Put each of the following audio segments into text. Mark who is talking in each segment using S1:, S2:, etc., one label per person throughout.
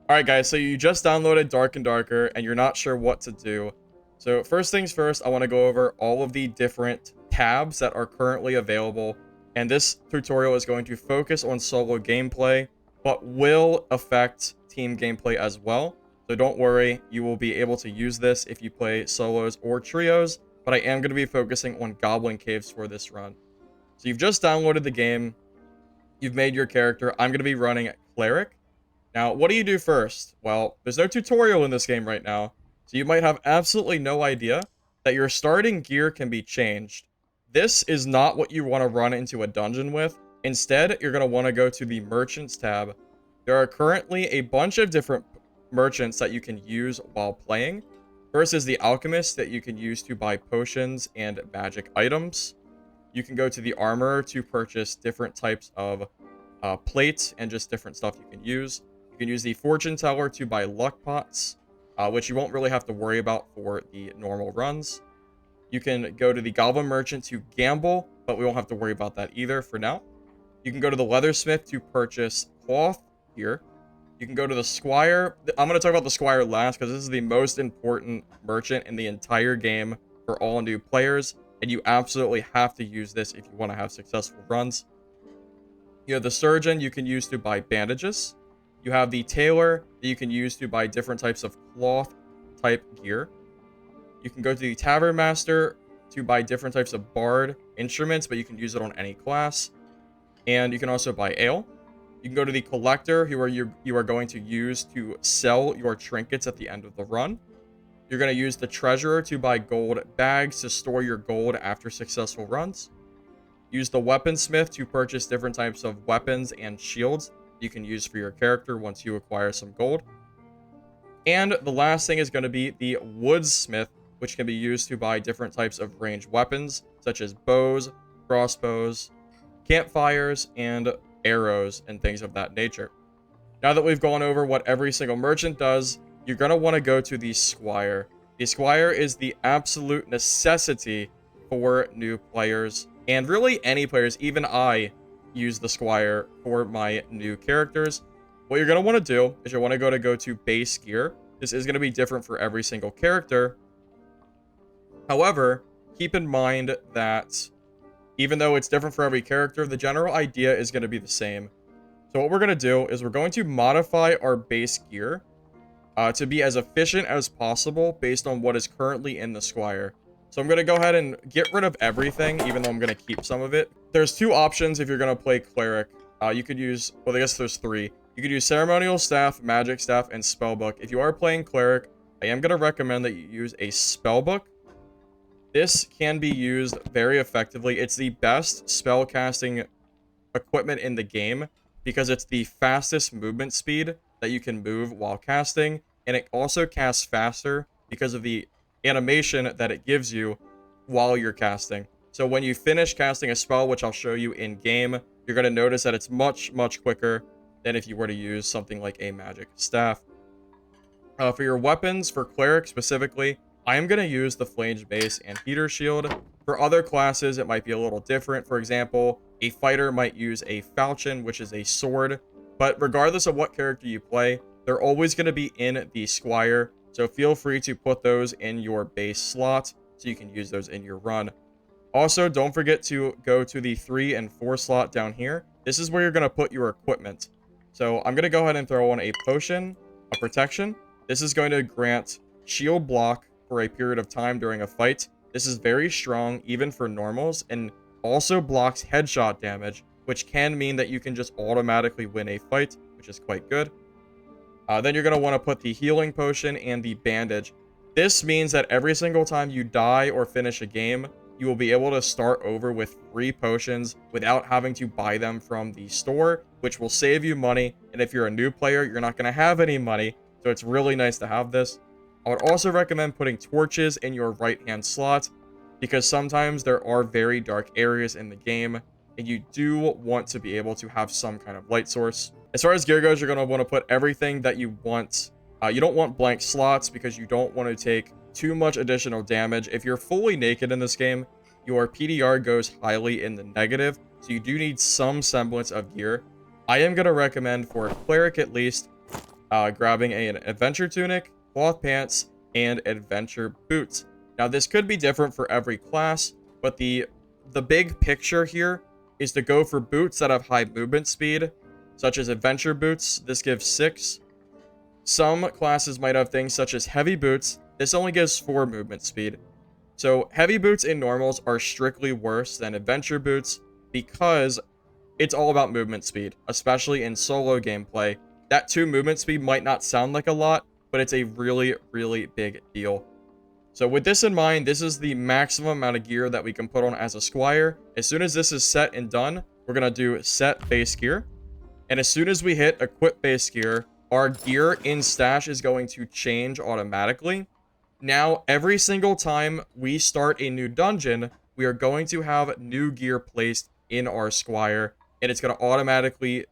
S1: Alright guys, so you just downloaded Dark and Darker and you're not sure what to do. So first things first, I want to go over all of the different tabs that are currently available. And this tutorial is going to focus on solo gameplay, but will affect team gameplay as well. So don't worry, you will be able to use this if you play solos or trios, but I am going to be focusing on Goblin Caves for this run. So you've just downloaded the game, you've made your character. I'm going to be running Cleric. Now, what do you do first? Well, there's no tutorial in this game right now, so you might have absolutely no idea that your starting gear can be changed. This is not what you want to run into a dungeon with. Instead, you're going to want to go to the Merchants tab. There are currently a bunch of different merchants that you can use while playing. First is the Alchemist that you can use to buy potions and magic items. You can go to the Armorer to purchase different types of plates and just different stuff you can use. You can use the Fortune Teller to buy luck pots, which you won't really have to worry about for the normal runs. You can go to the Goblin Merchant to gamble, but we won't have to worry about that either for now. You can go to the Leathersmith to purchase cloth here. You can go to the Squire. I'm going to talk about the Squire last because this is the most important merchant in the entire game for all new players, and you absolutely have to use this if you want to have successful runs. You have the Surgeon you can use to buy bandages. You have the Tailor that you can use to buy different types of cloth type gear. You can go to the Tavern Master to buy different types of bard instruments, but you can use it on any class. And you can also buy ale. You can go to the Collector, who you are going to use to sell your trinkets at the end of the run. You're going to use the Treasurer to buy gold bags to store your gold after successful runs. Use the Weaponsmith to purchase different types of weapons and shields you can use for your character once you acquire some gold. And the last thing is going to be the Woodsmith, which can be used to buy different types of ranged weapons, such as bows, crossbows, campfires, and arrows, and things of that nature. Now that we've gone over what every single merchant does, you're going to want to go to the Squire. The Squire is the absolute necessity for new players, and really any players. Even I use the Squire for my new characters. What you're going to want to do is you want to go to base gear. This is going to be different for every single character. However, keep in mind that even though it's different for every character, the general idea is going to be the same. So what we're going to do is we're going to modify our base gear to be as efficient as possible based on what is currently in the Squire. So I'm going to go ahead and get rid of everything, even though I'm going to keep some of it. There's two options if you're going to play Cleric. You could use, well, I guess there's three. You could use Ceremonial Staff, Magic Staff, and Spellbook. If you are playing Cleric, I am going to recommend that you use a Spellbook. This can be used very effectively. It's the best spellcasting equipment in the game because it's the fastest movement speed that you can move while casting, and it also casts faster because of the animation that it gives you while you're casting. So when you finish casting a spell, which I'll show you in game, you're going to notice that it's much quicker than if you were to use something like a magic staff. For your weapons, for Cleric specifically, I am going to use the Flange Mace and Heater Shield. For other classes, it might be a little different. For example, a fighter might use a Falchion, which is a sword. But regardless of what character you play, they're always going to be in the Squire. So feel free to put those in your base slot so you can use those in your run. Also, don't forget to go to the 3 and 4 slot down here. This is where you're going to put your equipment. So I'm going to go ahead and throw on a potion of protection. This is going to grant shield block for a period of time during a fight. This is very strong even for normals, and also blocks headshot damage, which can mean that you can just automatically win a fight, which is quite good. Then you're going to want to put the healing potion and the bandage. This means that every single time you die or finish a game, you will be able to start over with 3 potions without having to buy them from the store, which will save you money. And if you're a new player, you're not going to have any money, so it's really nice to have this. I would also recommend putting torches in your right-hand slot because sometimes there are very dark areas in the game, and you do want to be able to have some kind of light source. As far as gear goes, you're going to want to put everything that you want. You don't want blank slots because you don't want to take too much additional damage. If you're fully naked in this game, your PDR goes highly in the negative, so you do need some semblance of gear. I am going to recommend, for Cleric at least, grabbing an adventure tunic, cloth pants, and adventure boots. Now, this could be different for every class, but the big picture here is to go for boots that have high movement speed, such as adventure boots. This gives 6. Some classes might have things such as heavy boots. This only gives 4 movement speed. So heavy boots in normals are strictly worse than adventure boots because it's all about movement speed, especially in solo gameplay. That 2 movement speed might not sound like a lot, but it's a really, really big deal. So with this in mind, this is the maximum amount of gear that we can put on as a Squire. As soon as this is set and done, we're going to do set base gear. And as soon as we hit equip base gear, our gear in stash is going to change automatically. Now, every single time we start a new dungeon, we are going to have new gear placed in our Squire, and it's going to automatically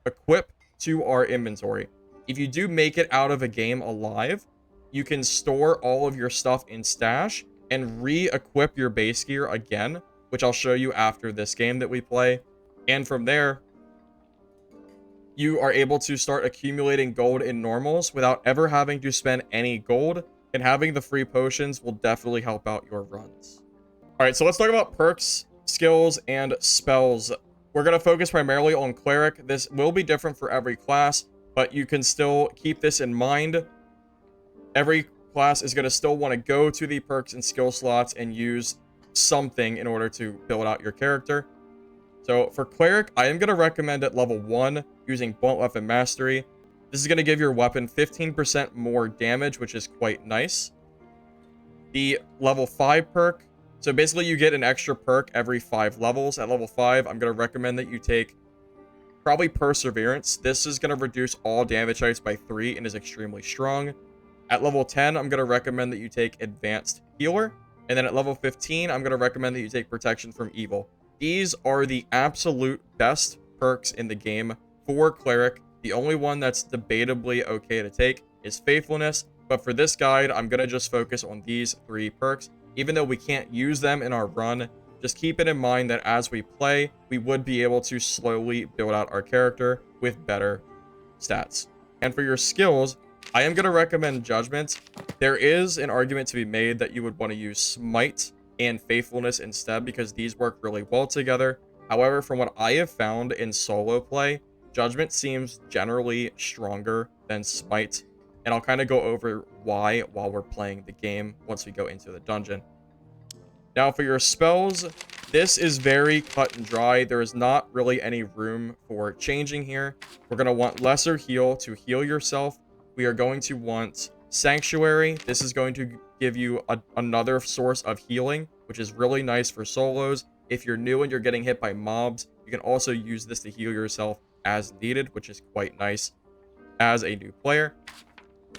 S1: equip to our inventory. If you do make it out of a game alive, you can store all of your stuff in stash and re-equip your base gear again, which I'll show you after this game that we play. And from there, you are able to start accumulating gold in normals without ever having to spend any gold, and having the free potions will definitely help out your runs. Alright, so let's talk about perks, skills, and spells. We're going to focus primarily on Cleric. This will be different for every class, but you can still keep this in mind. Every class is going to still want to go to the perks and skill slots and use something in order to build out your character. So for Cleric, I am going to recommend at level 1 using Blunt Weapon Mastery. This is going to give your weapon 15% more damage, which is quite nice. The level 5 perk, so basically you get an extra perk every 5 levels. At level 5, I'm going to recommend that you take probably Perseverance. This is going to reduce all damage types by 3 and is extremely strong. At level 10, I'm going to recommend that you take Advanced Healer. And then at level 15, I'm going to recommend that you take Protection from Evil. These are the absolute best perks in the game for Cleric. The only one that's debatably okay to take is Faithfulness, but for this guide, I'm going to just focus on these 3 perks. Even though we can't use them in our run, just keep it in mind that as we play, we would be able to slowly build out our character with better stats. And for your skills, I am going to recommend Judgment. There is an argument to be made that you would want to use Smite and Faithfulness instead, because these work really well together. However, from what I have found in solo play, Judgment seems generally stronger than Smite, and I'll kind of go over why while we're playing the game once we go into the dungeon. Now for your spells, this is very cut and dry. There is not really any room for changing here. We're going to want Lesser Heal to heal yourself. We are going to want Sanctuary. This is going to give you another source of healing, which is really nice for solos. If you're new and you're getting hit by mobs, you can also use this to heal yourself as needed, which is quite nice as a new player.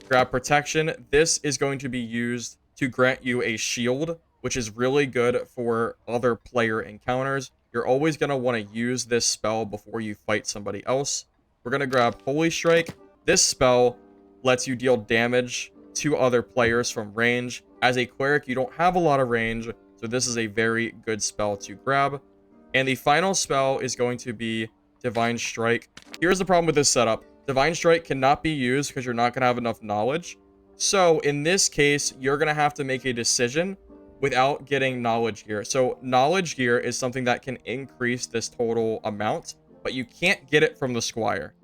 S1: Grab Protection. This is going to be used to grant you a shield, which is really good for other player encounters. You're always going to want to use this spell before you fight somebody else. We're going to grab Holy Strike. This spell lets you deal damage to other players from range. As a cleric, you don't have a lot of range, so this is a very good spell to grab. And the final spell is going to be Divine Strike. Here's the problem with this setup. Divine Strike cannot be used because you're not going to have enough knowledge. So in this case, you're going to have to make a decision without getting knowledge gear. So knowledge gear is something that can increase this total amount, but you can't get it from the Squire.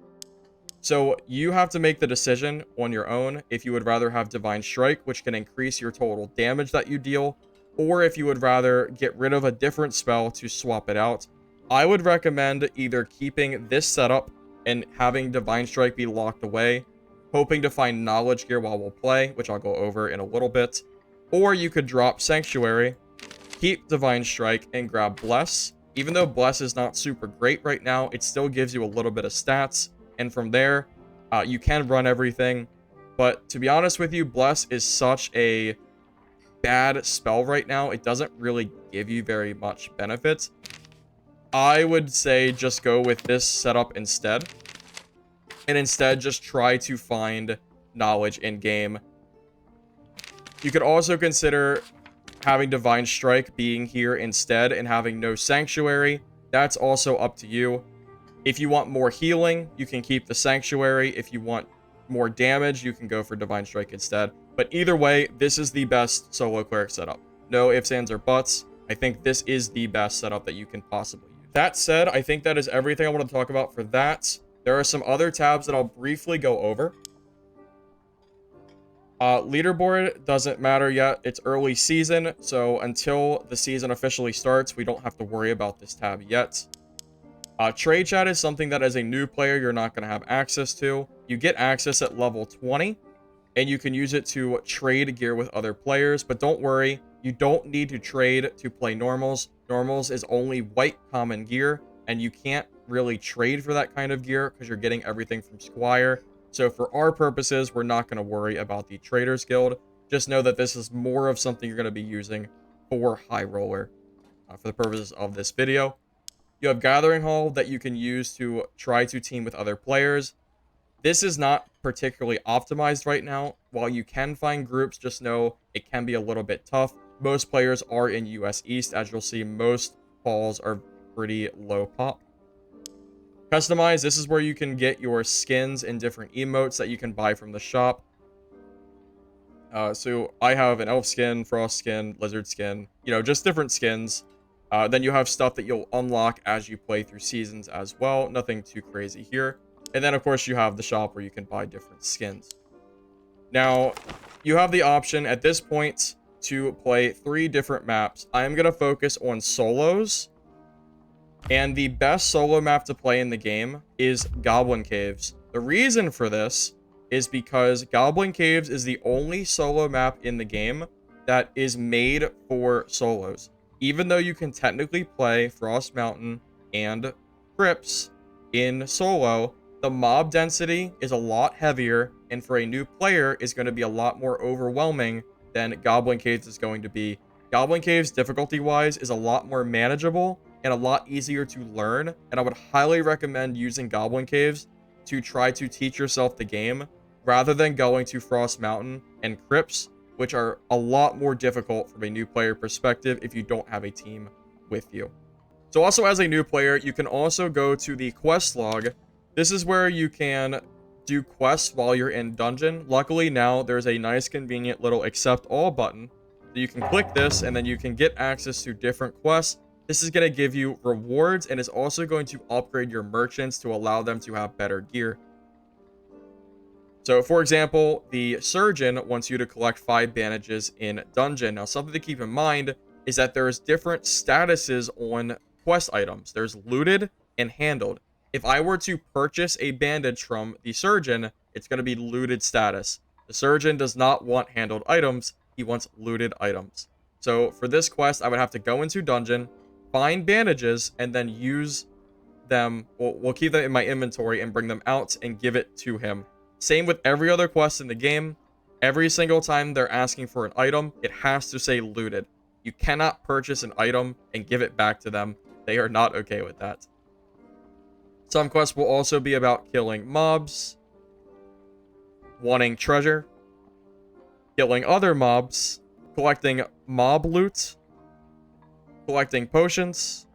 S1: So you have to make the decision on your own if you would rather have Divine Strike, which can increase your total damage that you deal, or if you would rather get rid of a different spell to swap it out. I would recommend either keeping this setup and having Divine Strike be locked away, hoping to find knowledge gear while we'll play, which I'll go over in a little bit, or you could drop Sanctuary, keep Divine Strike, and grab Bless. Even though Bless is not super great right now, it still gives you a little bit of stats. And from there, you can run everything. But to be honest with you, Bless is such a bad spell right now. It doesn't really give you very much benefit. I would say just go with this setup instead. And instead, just try to find knowledge in-game. You could also consider having Divine Strike being here instead and having no Sanctuary. That's also up to you. If you want more healing, you can keep the Sanctuary. If you want more damage, you can go for Divine Strike instead. But either way, this is the best solo cleric setup. No ifs, ands, or buts. I think this is the best setup that you can possibly use. That said, I think that is everything I want to talk about for that. There are some other tabs that I'll briefly go over. Leaderboard doesn't matter yet. It's early season, so until the season officially starts, we don't have to worry about this tab yet. Trade chat is something that as a new player, you're not going to have access to. You get access at level 20, and you can use it to trade gear with other players, but don't worry, you don't need to trade to play normals. Normals is only white common gear, and you can't really trade for that kind of gear because you're getting everything from Squire. So for our purposes, we're not going to worry about the Traders Guild. Just know that this is more of something you're going to be using for High Roller for the purposes of this video. You have Gathering Hall that you can use to try to team with other players. This is not particularly optimized right now. While you can find groups, just know it can be a little bit tough. Most players are in US East. As you'll see, most halls are pretty low pop. Customize, this is where you can get your skins and different emotes that you can buy from the shop. So I have an elf skin, frost skin, lizard skin, just different skins. Then you have stuff that you'll unlock as you play through seasons as well. Nothing too crazy here. And then, of course, you have the shop where you can buy different skins. Now, you have the option at this point to play 3 different maps. I am going to focus on solos. And the best solo map to play in the game is Goblin Caves. The reason for this is because Goblin Caves is the only solo map in the game that is made for solos. Even though you can technically play Frost Mountain and Crypts in solo, the mob density is a lot heavier, and for a new player is going to be a lot more overwhelming than Goblin Caves is going to be. Goblin Caves, difficulty-wise, is a lot more manageable and a lot easier to learn, and I would highly recommend using Goblin Caves to try to teach yourself the game, rather than going to Frost Mountain and Crypts, which are a lot more difficult from a new player perspective if you don't have a team with you. So also as a new player, you can also go to the quest log. This is where you can do quests while you're in dungeon. Luckily now there's a nice convenient little accept all button. So you can click this and then you can get access to different quests. This is going to give you rewards and is also going to upgrade your merchants to allow them to have better gear. So, for example, the Surgeon wants you to collect 5 bandages in dungeon. Now, something to keep in mind is that there's different statuses on quest items. There's looted and handled. If I were to purchase a bandage from the Surgeon, it's going to be looted status. The Surgeon does not want handled items. He wants looted items. So, for this quest, I would have to go into dungeon, find bandages, and then use them. We'll keep them in my inventory and bring them out and give it to him. Same with every other quest in the game. Every single time they're asking for an item, it has to say looted. You cannot purchase an item and give it back to them. They are not okay with that. Some quests will also be about killing mobs, wanting treasure, killing other mobs, collecting mob loot, collecting potions,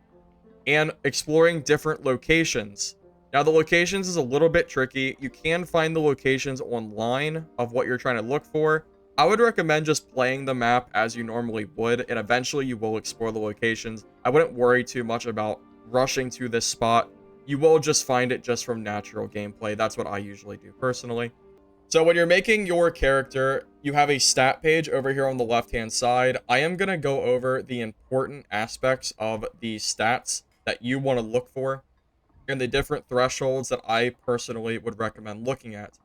S1: and exploring different locations. Now, the locations is a little bit tricky. You can find the locations online of what you're trying to look for. I would recommend just playing the map as you normally would, and eventually you will explore the locations. I wouldn't worry too much about rushing to this spot. You will just find it just from natural gameplay. That's what I usually do personally. So when you're making your character, you have a stat page over here on the left-hand side. I am going to go over the important aspects of the stats that you want to look for and the different thresholds that I personally would recommend looking at.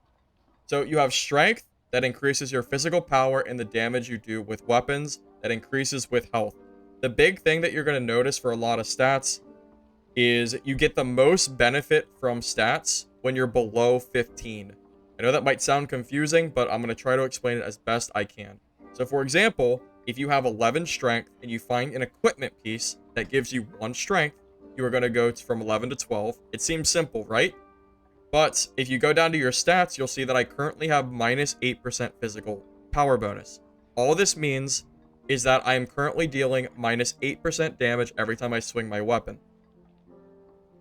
S1: So you have strength, that increases your physical power and the damage you do with weapons, that increases with health. The big thing that you're going to notice for a lot of stats is you get the most benefit from stats when you're below 15. I know that might sound confusing, but I'm going to try to explain it as best I can. So for example, if you have 11 strength and you find an equipment piece that gives you 1 strength, you are going to go from 11 to 12. It seems simple, right? But if you go down to your stats, you'll see that I currently have minus 8% physical power bonus. All this means is that I am currently dealing minus 8% damage every time I swing my weapon.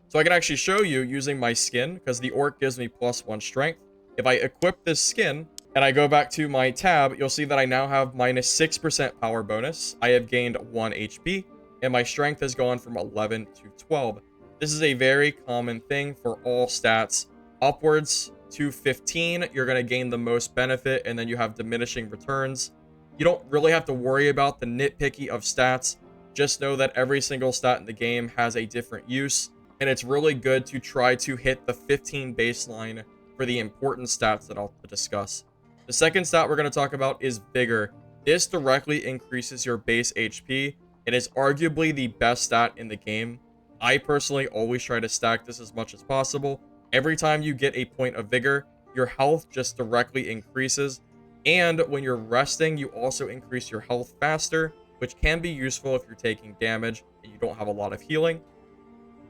S1: So I can actually show you using my skin, because the orc gives me plus 1 strength. If I equip this skin and I go back to my tab, you'll see that I now have minus 6% power bonus. I have gained 1 HP, and my strength has gone from 11 to 12. This is a very common thing for all stats. Upwards to 15, you're going to gain the most benefit, and then you have diminishing returns. You don't really have to worry about the nitpicky of stats. Just know that every single stat in the game has a different use, and it's really good to try to hit the 15 baseline for the important stats that I'll discuss. The second stat we're going to talk about is Vigor. This directly increases your base HP. It is arguably the best stat in the game. I personally always try to stack this as much as possible. Every time you get a point of Vigor, your health just directly increases. And when you're resting, you also increase your health faster, which can be useful if you're taking damage and you don't have a lot of healing.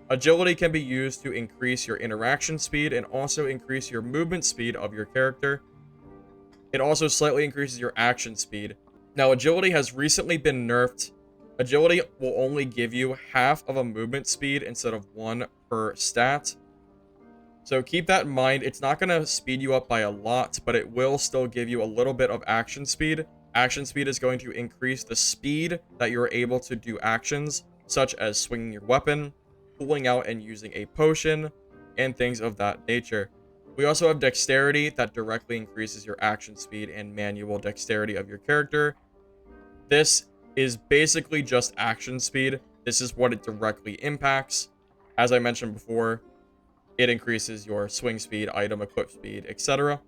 S1: Agility can be used to increase your interaction speed and also increase your movement speed of your character. It also slightly increases your action speed. Now, agility has recently been nerfed. Agility will only give you half of a movement speed instead of 1 per stat. So keep that in mind. It's not going to speed you up by a lot, but it will still give you a little bit of action speed. Action speed is going to increase the speed that you're able to do actions, such as swinging your weapon, pulling out and using a potion, and things of that nature. We also have dexterity that directly increases your action speed and manual dexterity of your character. This is basically just action speed. This is what it directly impacts. As I mentioned before, it increases your swing speed, item equip speed, etc.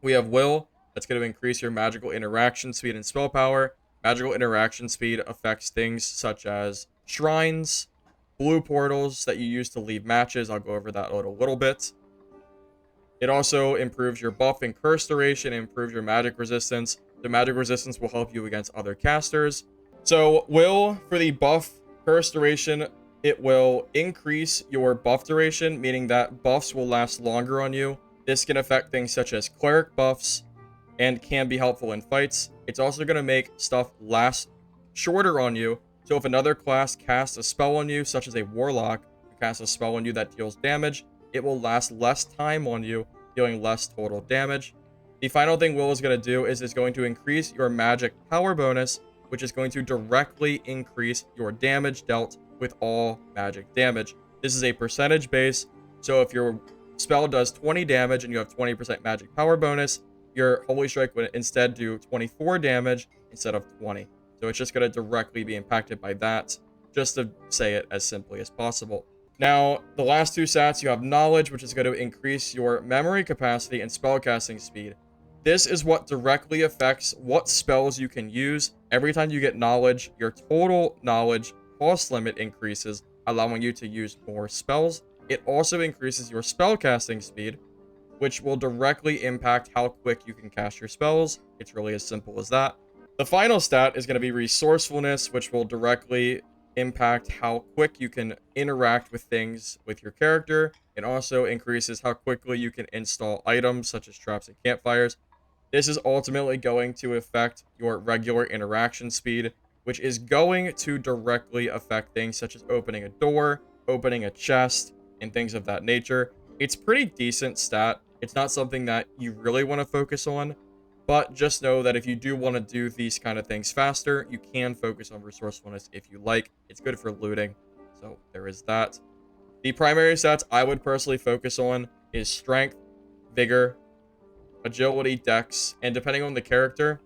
S1: We have will. That's going to increase your magical interaction speed and spell power. Magical interaction speed affects things such as shrines, blue portals that you use to leave matches. I'll go over that a little bit. It also improves your buff and curse duration and improves your magic resistance. The magic resistance will help you against other casters. So will, for the buff curse duration, it will increase your buff duration, meaning that buffs will last longer on you. This can affect things such as cleric buffs and can be helpful in fights. It's also going to make stuff last shorter on you. So if another class casts a spell on you, such as a warlock, who casts a spell on you that deals damage, it will last less time on you, dealing less total damage. The final thing will is going to do is it's going to increase your magic power bonus, which is going to directly increase your damage dealt with all magic damage. This is a percentage base, so if your spell does 20 damage and you have 20% magic power bonus, your Holy Strike would instead do 24 damage instead of 20. So it's just going to directly be impacted by that, just to say it as simply as possible. Now, the last two stats, you have Knowledge, which is going to increase your memory capacity and spellcasting speed. This is what directly affects what spells you can use. Every time you get Knowledge, your total knowledge cost limit increases, allowing you to use more spells. It also increases your spellcasting speed, which will directly impact how quick you can cast your spells. It's really as simple as that. The final stat is going to be Resourcefulness, which will directly impact how quick you can interact with things with your character. It also increases how quickly you can install items such as traps and campfires. This is ultimately going to affect your regular interaction speed, which is going to directly affect things such as opening a door, opening a chest, and things of that nature. It's pretty decent stat. It's not something that you really want to focus on, but just know that if you do want to do these kind of things faster, you can focus on resourcefulness if you like. It's good for looting, so there is that. The primary stats I would personally focus on is strength, vigor, agility, dex, and depending on the character,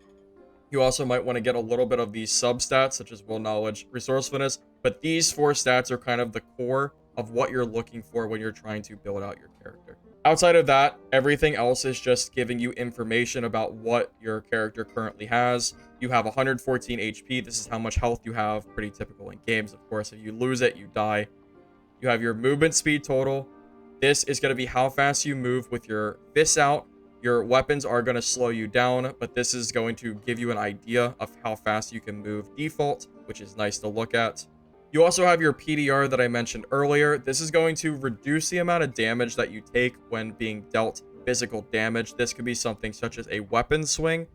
S1: you also might want to get a little bit of these sub-stats, such as will, knowledge, resourcefulness, but these 4 stats are kind of the core of what you're looking for when you're trying to build out your character. Outside of that, everything else is just giving you information about what your character currently has. You have 114 HP. This is how much health you have. Pretty typical in games, of course. If you lose it, you die. You have your movement speed total. This is going to be how fast you move with your fists out. Your weapons are going to slow you down, but this is going to give you an idea of how fast you can move default, which is nice to look at. You also have your PDR that I mentioned earlier. This is going to reduce the amount of damage that you take when being dealt physical damage. This could be something such as a weapon swing.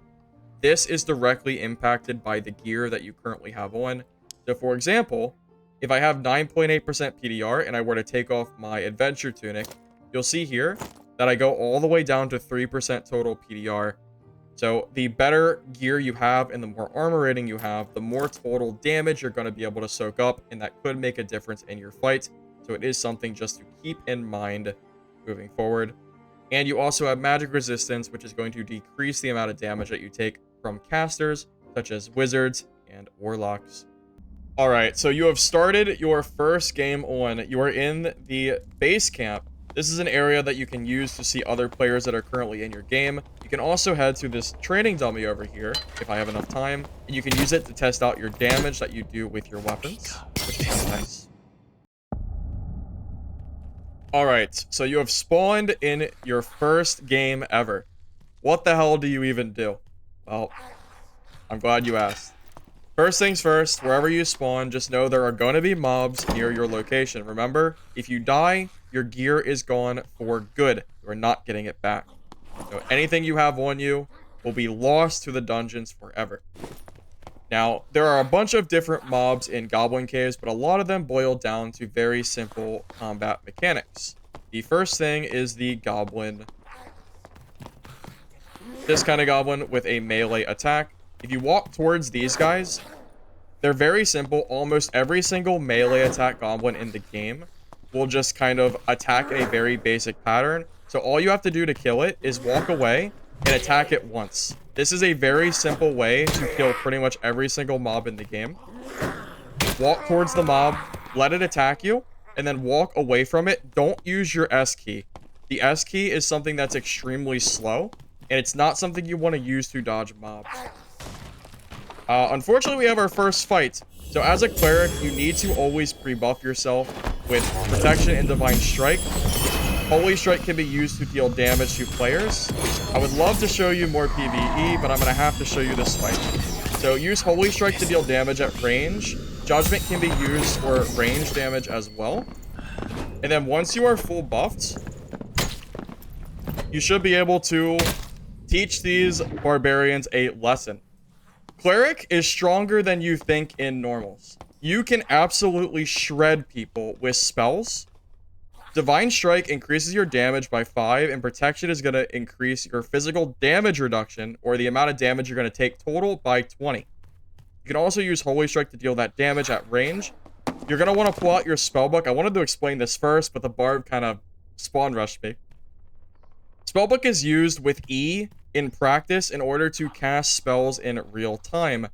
S1: This is directly impacted by the gear that you currently have on. So for example, if I have 9.8% PDR and I were to take off my adventure tunic, you'll see here that I go all the way down to 3% total PDR. So the better gear you have and the more armor rating you have, the more total damage you're going to be able to soak up, and that could make a difference in your fight. So it is something just to keep in mind moving forward. And you also have magic resistance, which is going to decrease the amount of damage that you take from casters, such as wizards and warlocks. All right, so you have started your first game on. You are in the base camp. This is an area that you can use to see other players that are currently in your game. You can also head to this training dummy over here, if I have enough time, and you can use it to test out your damage that you do with your weapons, which is kind of nice. All right, so you have spawned in your first game ever. What the hell do you even do? Well, I'm glad you asked. First things first, wherever you spawn, just know there are going to be mobs near your location. Remember, if you die, your gear is gone for good. You are not getting it back. So anything you have on you will be lost to the dungeons forever. Now, there are a bunch of different mobs in Goblin Caves, but a lot of them boil down to very simple combat mechanics. The first thing is the goblin. This kind of goblin with a melee attack. If you walk towards these guys, they're very simple. Almost every single melee attack goblin in the game will just kind of attack in a very basic pattern. So all you have to do to kill it is walk away and attack it once. This is a very simple way to kill pretty much every single mob in the game. Walk towards the mob, let it attack you, and then walk away from it. Don't use your S key. The S key is something that's extremely slow, and it's not something you want to use to dodge mobs. Unfortunately, we have our first fight. So as a cleric, you need to always pre-buff yourself with Protection and Divine Strike. Holy Strike can be used to deal damage to players. I would love to show you more PvE, but I'm going to have to show you this fight. So use Holy Strike to deal damage at range. Judgment can be used for range damage as well. And then once you are full buffed, you should be able to teach these barbarians a lesson. Cleric is stronger than you think in normals. You can absolutely shred people with spells. Divine Strike increases your damage by 5, and Protection is going to increase your physical damage reduction, or the amount of damage you're going to take total, by 20. You can also use Holy Strike to deal that damage at range. You're going to want to pull out your spellbook. I wanted to explain this first, but the bard kind of spawn rushed me. Spellbook is used with E in practice in order to cast spells in real time.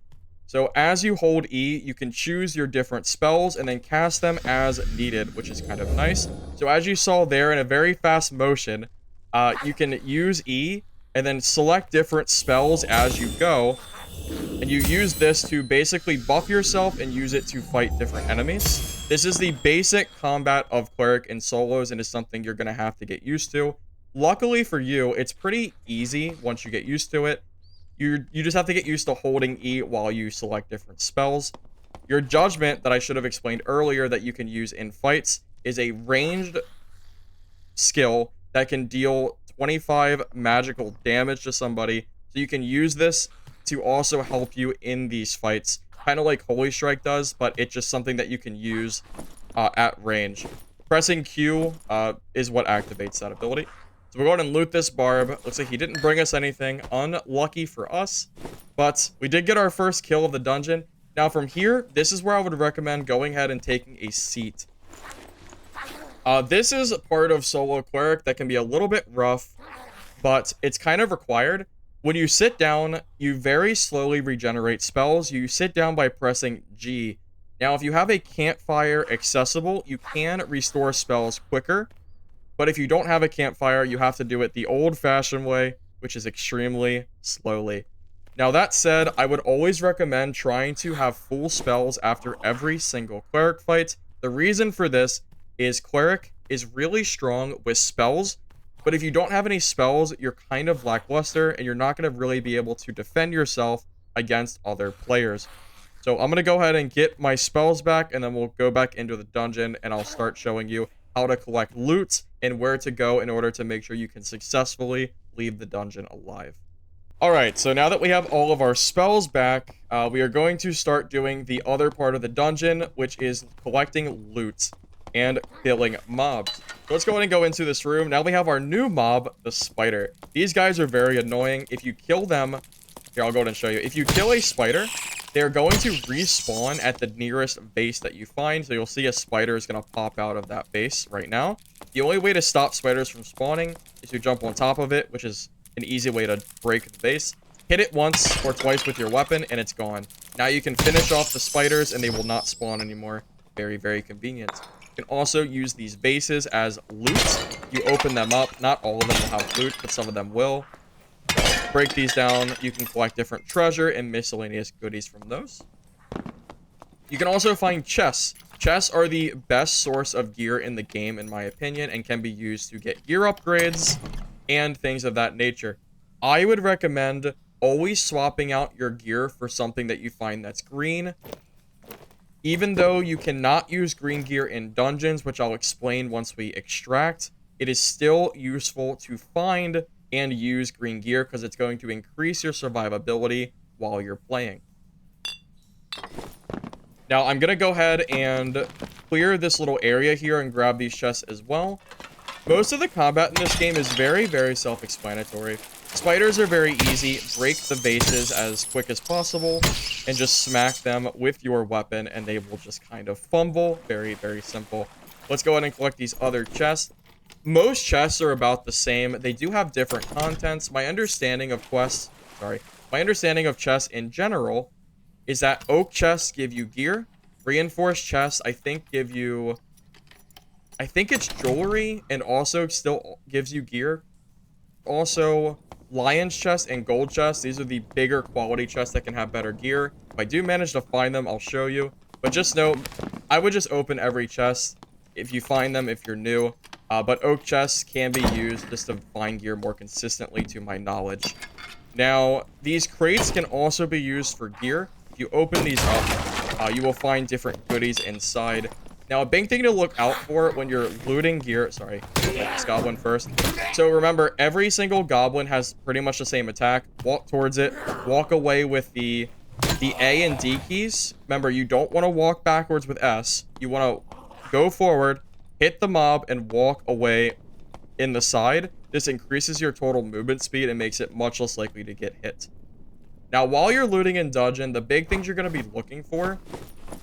S1: So as you hold E, you can choose your different spells and then cast them as needed, which is kind of nice. So as you saw there in a very fast motion, you can use E and then select different spells as you go. And you use this to basically buff yourself and use it to fight different enemies. This is the basic combat of Cleric in solos and is something you're going to have to get used to. Luckily for you, it's pretty easy once you get used to it. You just have to get used to holding E while you select different spells. Your Judgment, that I should have explained earlier, that you can use in fights, is a ranged skill that can deal 25 magical damage to somebody. So you can use this to also help you in these fights. Kind of like Holy Strike does, but it's just something that you can use at range. Pressing Q is what activates that ability. So we'll go ahead and loot this barb. Looks like he didn't bring us anything. Unlucky for us. But we did get our first kill of the dungeon. Now from here, this is where I would recommend going ahead and taking a seat. This is part of solo cleric that can be a little bit rough, but it's kind of required. When you sit down, you very slowly regenerate spells. You sit down by pressing G. Now, if you have a campfire accessible, you can restore spells quicker. But if you don't have a campfire, you have to do it the old-fashioned way, which is extremely slowly. Now, that said, I would always recommend trying to have full spells after every single cleric fight. The reason for this is cleric is really strong with spells, but if you don't have any spells, you're kind of lackluster, and you're not going to really be able to defend yourself against other players. So I'm going to go ahead and get my spells back, and then we'll go back into the dungeon, and I'll start showing you how to collect loot and where to go in order to make sure you can successfully leave the dungeon alive. Alright, so now that we have all of our spells back, we are going to start doing the other part of the dungeon, which is collecting loot. and killing mobs. So let's go ahead and go into this room. Now we have our new mob, the spider. These guys are very annoying. If you kill them, here, I'll go ahead and show you. If you kill a spider, they're going to respawn at the nearest base that you find. So you'll see a spider is going to pop out of that base right now. The only way to stop spiders from spawning is to jump on top of it, which is an easy way to break the base. Hit it once or twice with your weapon, and it's gone. Now you can finish off the spiders, and they will not spawn anymore. Very, very convenient. You can also use these bases as loot. You open them up. Not all of them will have loot, but some of them will. Break these down. You can collect different treasure and miscellaneous goodies from those. You can also find chests. Chests are the best source of gear in the game, in my opinion, and can be used to get gear upgrades and things of that nature. I would recommend always swapping out your gear for something that you find that's green. Even though you cannot use green gear in dungeons, which I'll explain once we extract, it is still useful to find and use green gear because it's going to increase your survivability while you're playing. Now, I'm going to go ahead and clear this little area here and grab these chests as well. Most of the combat in this game is very, very self-explanatory. Spiders are very easy. Break the bases as quick as possible and just smack them with your weapon and they will just kind of fumble. Very, very simple. Let's go ahead and collect these other chests. Most chests are about the same. They do have different contents. My understanding of chests in general is that oak chests give you gear. Reinforced chests, I think it's jewelry and also still gives you gear. Also, lion's chest and gold chest. These are the bigger quality chests that can have better gear. If I do manage to find them, I'll show you. But just know, I would just open every chest if you find them if you're new. But oak chests can be used just to find gear more consistently to my knowledge. Now, these crates can also be used for gear. If you open these up, you will find different goodies inside. Now, a big thing to look out for when you're looting gear... Sorry, this goblin first. So remember, every single goblin has pretty much the same attack. Walk towards it. Walk away with the A and D keys. Remember, you don't want to walk backwards with S. You want to go forward, hit the mob, and walk away in the side. This increases your total movement speed and makes it much less likely to get hit. Now, while you're looting in dungeon, the big things you're going to be looking for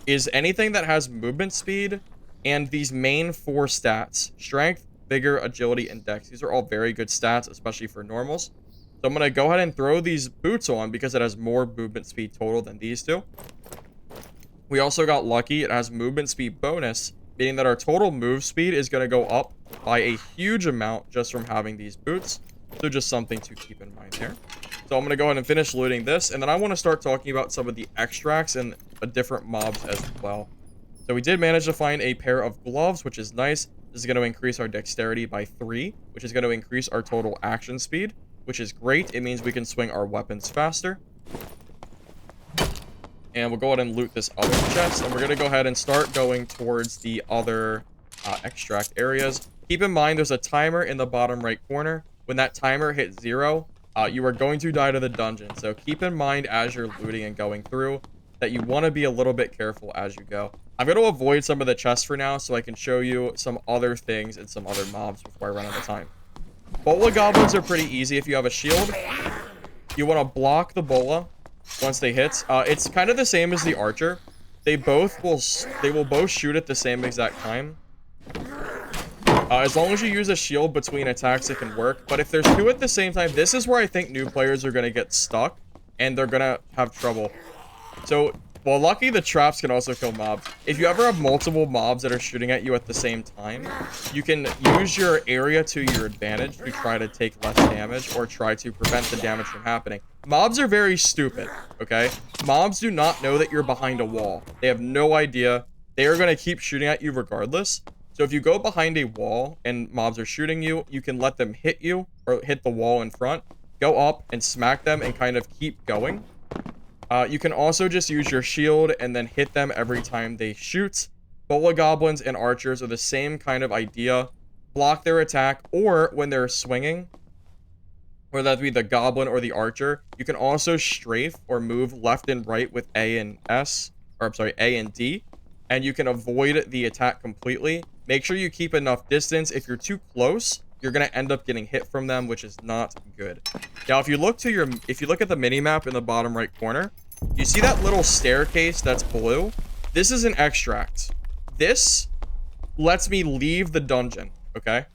S1: is anything that has movement speed and these main 4 stats: strength, vigor, agility, and dex. These are all very good stats, especially for normals. So I'm going to go ahead and throw these boots on because it has more movement speed total than these two. We also got lucky. It has movement speed bonus, meaning that our total move speed is going to go up by a huge amount just from having these boots. So just something to keep in mind there. So I'm going to go ahead and finish looting this, and then I want to start talking about some of the extracts and different mobs as well. So we did manage to find a pair of gloves, which is nice. This is going to increase our dexterity by 3, which is going to increase our total action speed, which is great. It means we can swing our weapons faster. And we'll go ahead and loot this other chest, and we're going to go ahead and start going towards the other extract areas. Keep in mind, there's a timer in the bottom right corner. When that timer hits 0, you are going to die to the dungeon. So keep in mind as you're looting and going through that you want to be a little bit careful as you go. I'm going to avoid some of the chests for now so I can show you some other things and some other mobs before I run out of time. Bola goblins are pretty easy. If you have a shield, you want to block the bola once they hit. It's kind of the same as the archer. They will both shoot at the same exact time. As long as you use a shield between attacks, it can work. But if there's 2 at the same time, this is where I think new players are going to get stuck and they're going to have trouble. So, well, lucky the traps can also kill mobs. If you ever have multiple mobs that are shooting at you at the same time, you can use your area to your advantage to try to take less damage or try to prevent the damage from happening. Mobs are very stupid, okay? Mobs do not know that you're behind a wall. They have no idea. They are going to keep shooting at you regardless. So if you go behind a wall and mobs are shooting you, you can let them hit you or hit the wall in front, go up and smack them and kind of keep going. You can also just use your shield and then hit them every time they shoot. Bola goblins and archers are the same kind of idea. Block their attack, or when they're swinging, whether that be the goblin or the archer, you can also strafe or move left and right with A and D, and you can avoid the attack completely, Make sure you keep enough distance. If you're too close, you're going to end up getting hit from them, which is not good. Now, if you look at the mini map in the bottom right corner, you see that little staircase that's blue? This is an extract. This lets me leave the dungeon, okay?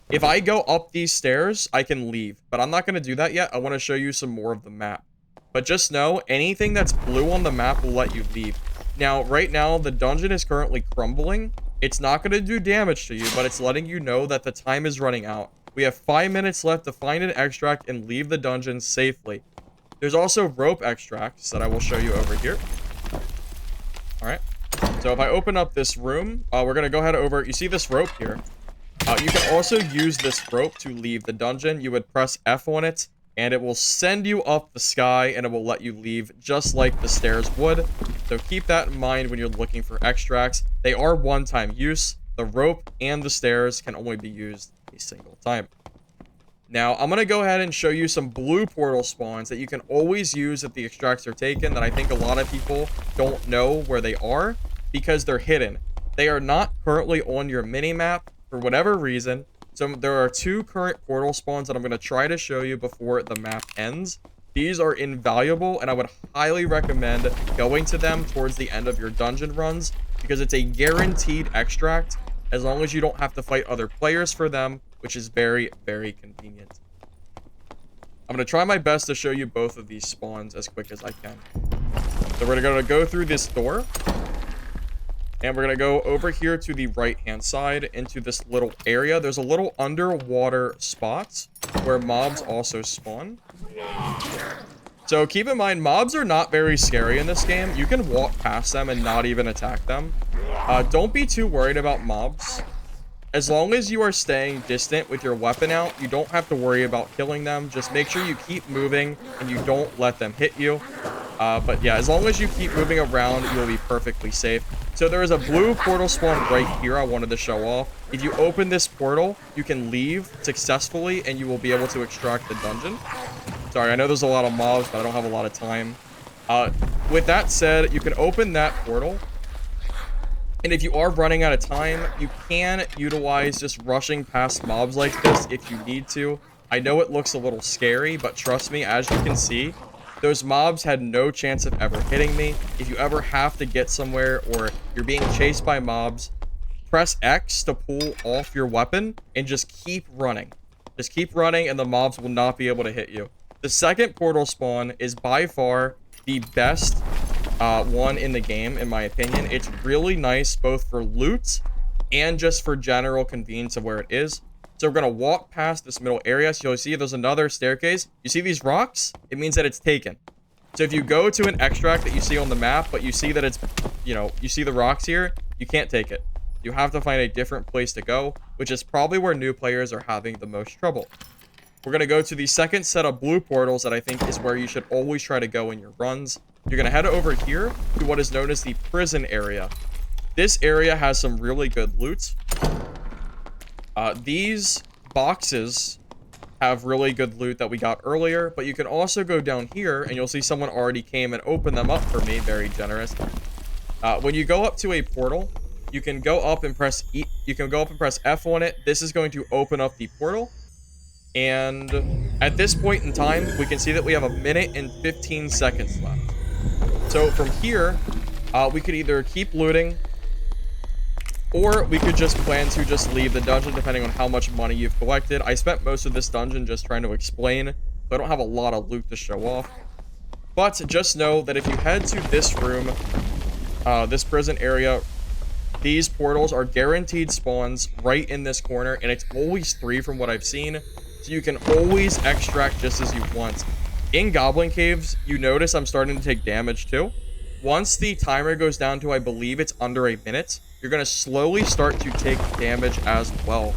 S1: If I go up these stairs, I can leave, but I'm not going to do that yet. I want to show you some more of the map. But just know, anything that's blue on the map will let you leave. Now, right now, the dungeon is currently crumbling. It's not going to do damage to you, but it's letting you know that the time is running out. We have 5 minutes left to find an extract and leave the dungeon safely. There's also rope extracts that I will show you over here. Alright. So if I open up this room, we're going to go ahead over... You see this rope here? You can also use this rope to leave the dungeon. You would press F on it, and it will send you up the sky, and it will let you leave just like the stairs would. So keep that in mind when you're looking for extracts. They are one-time use. The rope and the stairs can only be used a single time. Now, I'm going to go ahead and show you some blue portal spawns that you can always use if the extracts are taken, that I think a lot of people don't know where they are because they're hidden. They are not currently on your mini-map for whatever reason. So there are 2 current portal spawns that I'm going to try to show you before the map ends. These are invaluable, and I would highly recommend going to them towards the end of your dungeon runs because it's a guaranteed extract as long as you don't have to fight other players for them, which is very, very convenient. I'm going to try my best to show you both of these spawns as quick as I can. So we're going to go through this door. And we're going to go over here to the right-hand side into this little area. There's a little underwater spot where mobs also spawn. So keep in mind, mobs are not very scary in this game. You can walk past them and not even attack them. Don't be too worried about mobs. As long as you are staying distant with your weapon out, you don't have to worry about killing them. Just make sure you keep moving and you don't let them hit you. But yeah, as long as you keep moving around, you'll be perfectly safe. So there is a blue portal spawn right here I wanted to show off. If you open this portal, you can leave successfully and you will be able to extract the dungeon. Sorry, I know there's a lot of mobs, but I don't have a lot of time. With that said, you can open that portal. And if you are running out of time, you can utilize just rushing past mobs like this if you need to. I know it looks a little scary, but trust me, as you can see, those mobs had no chance of ever hitting me. If you ever have to get somewhere or you're being chased by mobs, press X to pull off your weapon and just keep running. Just keep running and the mobs will not be able to hit you. The second portal spawn is by far the best one in the game, in my opinion. It's really nice both for loot and just for general convenience of where it is. So we're going to walk past this middle area. So you'll see there's another staircase. You see these rocks? It means that it's taken. So if you go to an extract that you see on the map, but you see that it's, you see the rocks here, you can't take it. You have to find a different place to go, which is probably where new players are having the most trouble. We're going to go to the second set of blue portals that I think is where you should always try to go in your runs. You're going to head over here to what is known as the prison area. This area has some really good loot. These boxes have really good loot that we got earlier, but you can also go down here and you'll see someone already came and opened them up for me. Very generous. When you go up to a portal, you can go up and press E. You can go up and press F on it. This is going to open up the portal. And at this point in time, we can see that we have 1 minute and 15 seconds left. So from here, we could either keep looting, or we could just plan to just leave the dungeon depending on how much money you've collected. I spent most of this dungeon just trying to explain, so I don't have a lot of loot to show off. But just know that if you head to this room, this prison area, these portals are guaranteed spawns right in this corner, and it's always 3 from what I've seen. So you can always extract just as you want. In Goblin Caves, you notice I'm starting to take damage too. Once the timer goes down to, I believe it's under 1 minute, you're going to slowly start to take damage as well.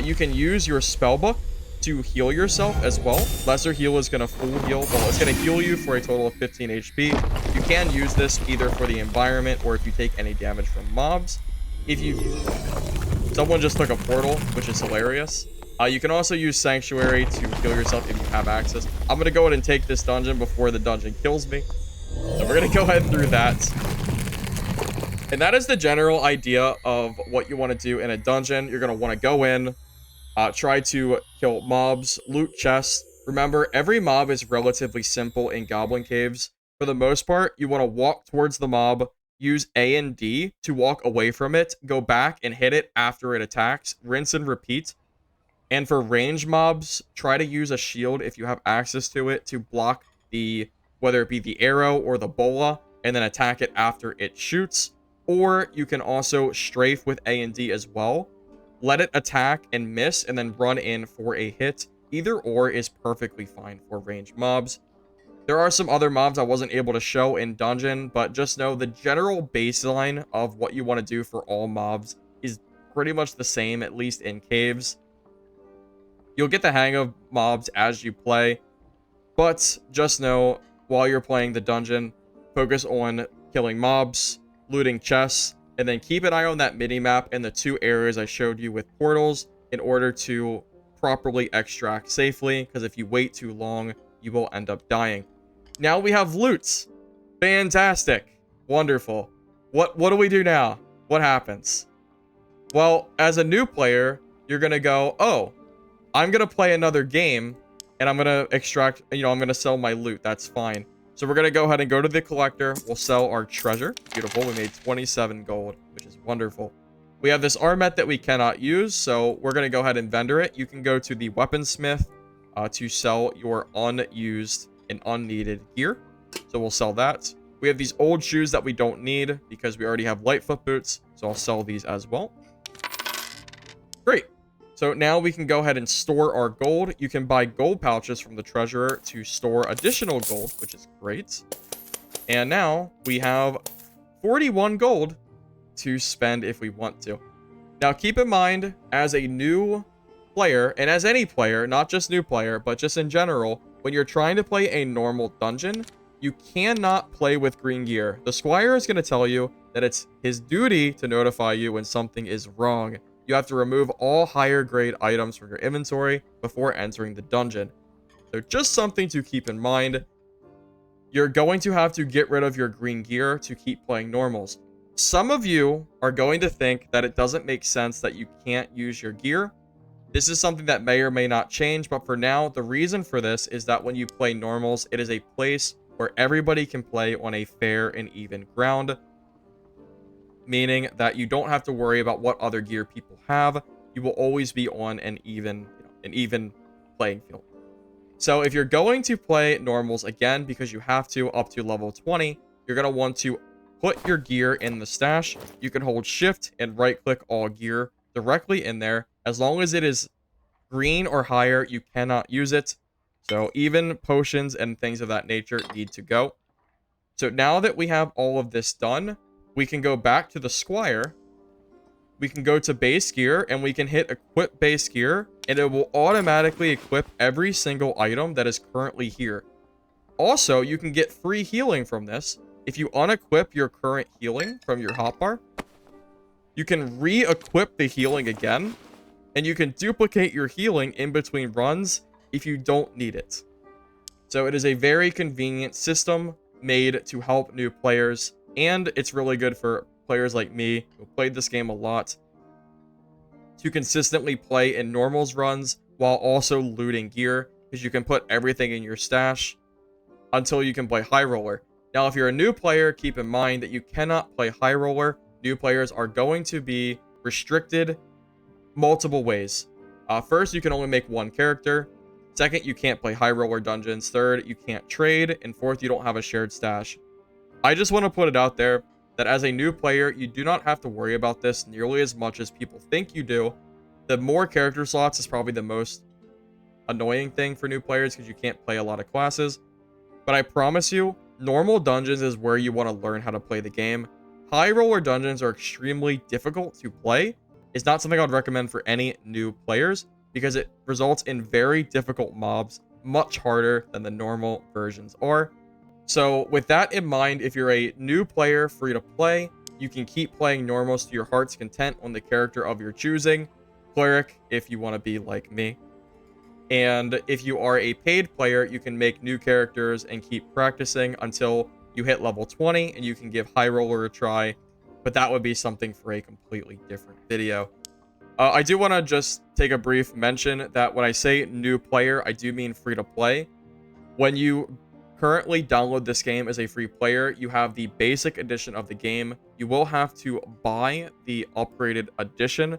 S1: You can use your spellbook to heal yourself as well. Lesser heal is going to full heal. Well, it's going to heal you for a total of 15 HP. You can use this either for the environment or if you take any damage from mobs. Someone just took a portal, which is hilarious. You can also use Sanctuary to heal yourself if you have access. I'm going to go ahead and take this dungeon before the dungeon kills me. So we're going to go ahead through that. And that is the general idea of what you want to do in a dungeon. You're going to want to go in, try to kill mobs, loot chests. Remember, every mob is relatively simple in Goblin Caves. For the most part, you want to walk towards the mob, use A and D to walk away from it, go back and hit it after it attacks, rinse and repeat. And for range mobs, try to use a shield if you have access to it to block the, whether it be the arrow or the bola, and then attack it after it shoots. Or you can also strafe with A and D as well. Let it attack and miss, and then run in for a hit. Either or is perfectly fine for range mobs. There are some other mobs I wasn't able to show in dungeon, but just know the general baseline of what you want to do for all mobs is pretty much the same, at least in caves. You'll get the hang of mobs as you play, but just know while you're playing the dungeon, focus on killing mobs, looting chests, and then keep an eye on that mini-map and the 2 areas I showed you with portals in order to properly extract safely, because if you wait too long, you will end up dying. Now we have loots. Fantastic. Wonderful. What do we do now? What happens? Well, as a new player, you're going to go, oh, I'm going to play another game, and I'm going to extract, I'm going to sell my loot. That's fine. So we're going to go ahead and go to the collector. We'll sell our treasure. Beautiful. We made 27 gold, which is wonderful. We have this armet that we cannot use, so we're going to go ahead and vendor it. You can go to the weaponsmith to sell your unused and unneeded gear. So we'll sell that. We have these old shoes that we don't need because we already have Lightfoot boots, so I'll sell these as well. Great. So now we can go ahead and store our gold. You can buy gold pouches from the treasurer to store additional gold, which is great. And now we have 41 gold to spend if we want to. Now keep in mind, as a new player, and as any player, not just new player, but just in general, when you're trying to play a normal dungeon, you cannot play with green gear. The Squire is going to tell you that it's his duty to notify you when something is wrong. You have to remove all higher grade items from your inventory before entering the dungeon. So just something to keep in mind. You're going to have to get rid of your green gear to keep playing normals. Some of you are going to think that it doesn't make sense that you can't use your gear. This is something that may or may not change, but for now, the reason for this is that when you play normals, it is a place where everybody can play on a fair and even ground. Meaning that you don't have to worry about what other gear people have. You will always be on an even playing field. So if you're going to play normals again, because you have to up to level 20, you're going to want to put your gear in the stash. You can hold shift and right click all gear directly in there. As long as it is green or higher, you cannot use it. So even potions and things of that nature need to go. So now that we have all of this done, we can go back to the Squire. We can go to base gear and we can hit equip base gear, and it will automatically equip every single item that is currently here. Also, you can get free healing from this. If you unequip your current healing from your hotbar, you can re-equip the healing again, and you can duplicate your healing in between runs if you don't need it. So it is a very convenient system made to help new players. And it's really good for players like me who played this game a lot to consistently play in normals runs while also looting gear, because you can put everything in your stash until you can play high roller. Now, if you're a new player, keep in mind that you cannot play high roller. New players are going to be restricted multiple ways. First, you can only make one character. Second, you can't play high roller dungeons. Third, you can't trade. And fourth, you don't have a shared stash. I just want to put it out there that as a new player, you do not have to worry about this nearly as much as people think you do. The more character slots is probably the most annoying thing for new players because you can't play a lot of classes. But I promise you, normal dungeons is where you want to learn how to play the game. High roller dungeons are extremely difficult to play. It's not something I would recommend for any new players because it results in very difficult mobs, much harder than the normal versions are. So with that in mind, if you're a new player free to play, you can keep playing normals to your heart's content on the character of your choosing. Cleric, if you want to be like me. And if you are a paid player, you can make new characters and keep practicing until you hit level 20 and you can give High Roller a try. but that would be something for a completely different video. I do want to just take a brief mention that when I say new player, I do mean free to play. When you currently download this game as a free player, you have the basic edition of the game. You will have to buy the upgraded edition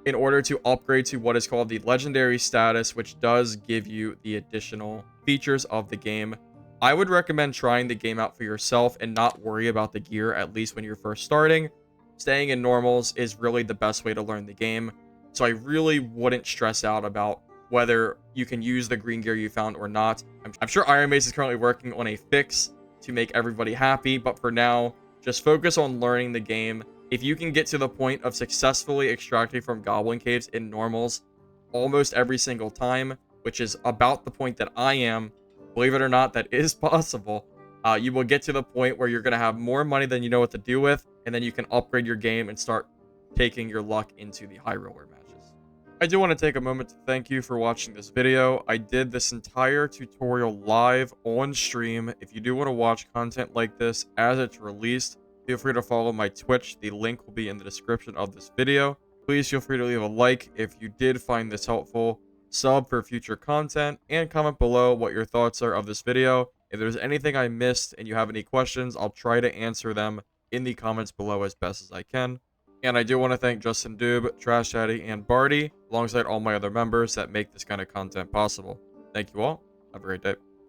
S1: in order to upgrade to what is called the legendary status, which does give you the additional features of the game. I would recommend trying the game out for yourself and not worry about the gear, at least when you're first starting. Staying in normals is really the best way to learn the game, so I really wouldn't stress out about whether you can use the green gear you found or not. I'm sure Iron Mace is currently working on a fix to make everybody happy, but for now, just focus on learning the game. If you can get to the point of successfully extracting from goblin caves in normals almost every single time, which is about the point that I am, believe it or not, that is possible. You will get to the point where you're going to have more money than you know what to do with, and then you can upgrade your game and start taking your luck into the high roller matches. I do want to take a moment to thank you for watching this video. I did this entire tutorial live on stream. If you do want to watch content like this as it's released, feel free to follow my Twitch. The link will be in the description of this video. Please feel free to leave a like if you did find this helpful, sub for future content, and comment below what your thoughts are of this video. If there's anything I missed and you have any questions, I'll try to answer them in the comments below as best as I can. And I do want to thank Justin Doob, Trash Daddy, and Barty, alongside all my other members that make this kind of content possible. Thank you all. Have a great day.